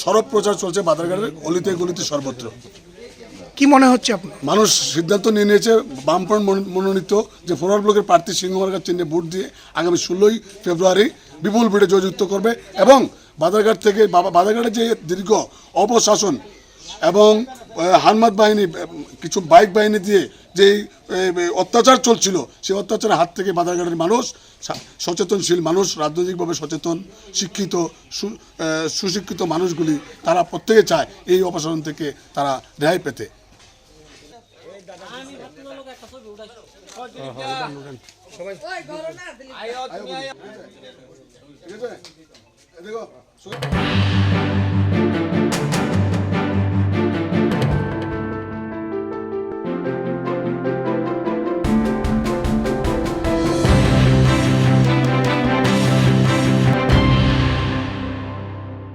সরব প্রচার চলছে বাদারঘাটের অলিতে গলিতে সর্বত্র। কি মনে হচ্ছে আপনার? মানুষ সিদ্ধান্ত নিয়ে নিয়েছে বামফ্রন্ট মনোনীত যে ফরওয়ার্ড ব্লকের প্রার্থী সিংহমার্গার চিহ্নে ভোট দিয়ে আগামী 16ই ফেব্রুয়ারি বিপুল ভিড়ে জয়যুক্ত করবে এবং বাদারঘাট থেকে বাদারঘাটের যে দীর্ঘ অপশাসন এবং হানমাদ বাহিনী কিছু বাইক বাহিনী দিয়ে যে অত্যাচার চলছিল সেই অত্যাচারের হাত থেকে বাদারঘাটের মানুষ সচেতনশীল মানুষ, রাজনৈতিকভাবে সচেতন, শিক্ষিত, সুশিক্ষিত মানুষগুলি তারা প্রত্যেকে চায় এই অপশাসন থেকে তারা রেহাই পেতে। সবাই